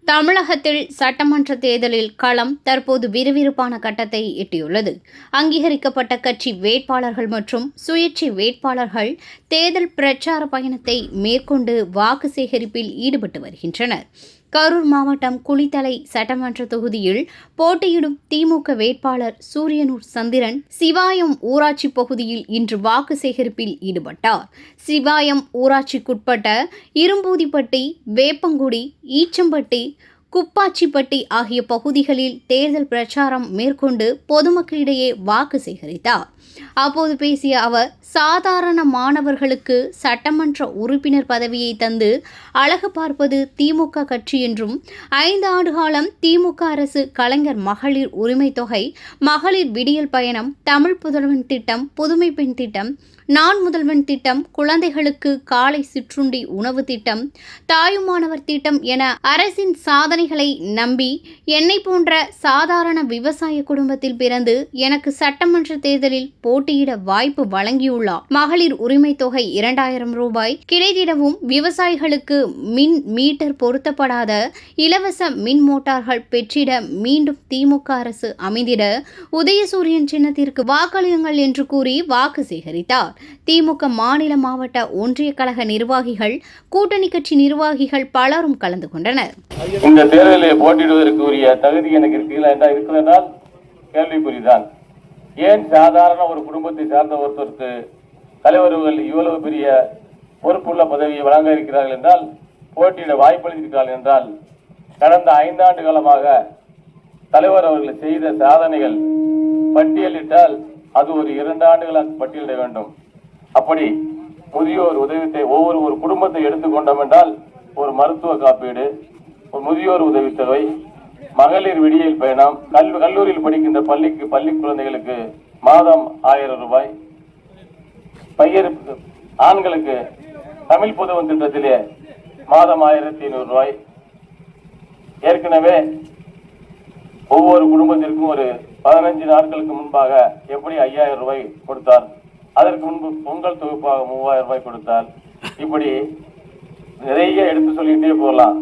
தமிழகத்தில் சட்டமன்ற தேர்தலில் களம் தற்போது விறுவிறுப்பான கட்டத்தை எட்டியுள்ளது. அங்கீகரிக்கப்பட்ட கட்சி வேட்பாளர்கள் மற்றும் சுயேட்சை வேட்பாளர்கள் தேர்தல் பிரச்சார பயணத்தை மேற்கொண்டு வாக்கு சேகரிப்பில் ஈடுபட்டு வருகின்றனர். கரூர் மாவட்டம் குளித்தலை சட்டமன்ற தொகுதியில் போட்டியிடும் திமுக வேட்பாளர் சூரியனூர் சந்திரன் சிவாயம் ஊராட்சி பகுதியில் இன்று வாக்கு சேகரிப்பில் ஈடுபட்டார். சிவாயம் ஊராட்சிக்குட்பட்ட இரும்பூதிப்பட்டி, வேப்பங்குடி, ஈச்சம்பட்டி, குப்பாச்சிப்பட்டி ஆகிய பகுதிகளில் தேர்தல் பிரச்சாரம் மேற்கொண்டு பொதுமக்களிடையே வாக்கு சேகரித்தார். அப்போது பேசிய அவர், சாதாரண மாணவர்களுக்கு சட்டமன்ற உறுப்பினர் பதவியை தந்து அழகு பார்ப்பது திமுக கட்சி என்றும், 5 ஆண்டு காலம் திமுக அரசு கலைஞர் மகளிர் உரிமை தொகை, மகளிர் விடியல் பயணம், தமிழ் புதல்வன் திட்டம், புதுமை பெண் திட்டம், நான் முதல்வன் திட்டம், குழந்தைகளுக்கு காலை சிற்றுண்டி உணவு திட்டம், தாயுமானவர் திட்டம் என அரசின் சாதனைகளை நம்பி என்னை போன்ற சாதாரண விவசாய குடும்பத்தில் பிறந்து எனக்கு சட்டமன்ற தேர்தலில் போட்டியிட வாய்ப்பு வழங்கியுள்ளார். மகளிர் உரிமை தொகை 2000 ரூபாய் கிடைத்திடவும், விவசாயிகளுக்கு மின் மீட்டர் பொருத்தப்படாத இலவச மின் மோட்டார்கள் பெற்றிட மீண்டும் திமுக அரசு அமைந்திட உதயசூரியன் சின்னத்திற்கு வாக்களியுங்கள் என்று கூறி வாக்கு சேகரித்தார். திமுக மாநில மாவட்ட ஒன்றிய கழக நிர்வாகிகள், கூட்டணி கட்சி நிர்வாகிகள் பலரும் கலந்து கொண்டனர். இந்த தேர்தலில் போட்டியிடுவதற்கு உரிய தகுதி எனக்கு இருக்கிறதால் கேள்விக்குறிதான். ஏன் சாதாரண ஒரு குடும்பத்தை சார்ந்த ஒருத்தருக்கு தலைவர்கள் இவ்வளவு பெரிய பொறுப்புள்ள பதவியை வழங்க இருக்கிறார்கள் என்றால், போட்டியிட வாய்ப்பளித்திருக்கிறார்கள் என்றால், கடந்த 5 ஆண்டு காலமாக தலைவர் அவர்கள் செய்த சாதனைகள் பட்டியலிட்டால் அது ஒரு 2 ஆண்டுகளாக பட்டியலிட வேண்டும். அப்படி முதியோர் உதவித்தை ஒரு குடும்பத்தை எடுத்துக்கொண்டோம் என்றால், ஒரு மருத்துவ காப்பீடு, ஒரு முதியோர் உதவித்தொகை, மகளிர் விடியல் பயணம், கல்லூரியில் படிக்கின்ற பள்ளி குழந்தைகளுக்கு மாதம் 1000 ரூபாய், ஆண்களுக்கு தமிழ் புதல்வன் திட்டத்திலே மாதம் 1500 ரூபாய். ஏற்கனவே ஒவ்வொரு குடும்பத்திற்கும் ஒரு 15 நாட்களுக்கு முன்பாக எப்படி 5000 ரூபாய் கொடுத்தார். அதற்கு முன்பு பொங்கல் தொகுப்பாக 3000 ரூபாய் கொடுத்தார். இப்படி நிறைய எடுத்து சொல்லிட்டே போகலாம்.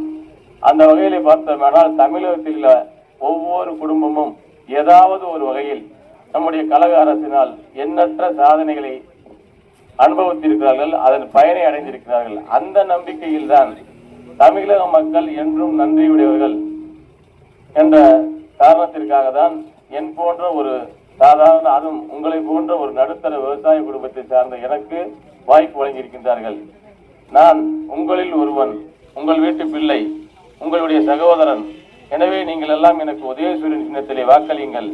அந்த வகையில பார்த்தோம்னால் தமிழகத்தில் ஒவ்வொரு குடும்பமும் ஏதாவது ஒரு வகையில் நம்முடைய கழக அரசினால் எண்ணற்ற சாதனைகளை அனுபவித்திருக்கிறார்கள், அதன் பயனை அடைந்திருக்கிறார்கள். அந்த நம்பிக்கையில் தான் தமிழக மக்கள் என்றும் நன்றியுடையவர்கள் என்ற காரணத்திற்காக தான் என் போன்ற ஒரு சாதாரண, அதுவும் உங்களை போன்ற ஒரு நடுத்தர விவசாய குடும்பத்தை சார்ந்த எனக்கு வாய்ப்பு வழங்கியிருக்கின்றார்கள். நான் உங்களில் ஒருவன், உங்கள் வீட்டு பிள்ளை, உங்களுடைய சகோதரன். எனவே நீங்கள் எல்லாம் எனக்கு உதயசூரியன் சின்னத்திலே வாக்களியுங்கள்.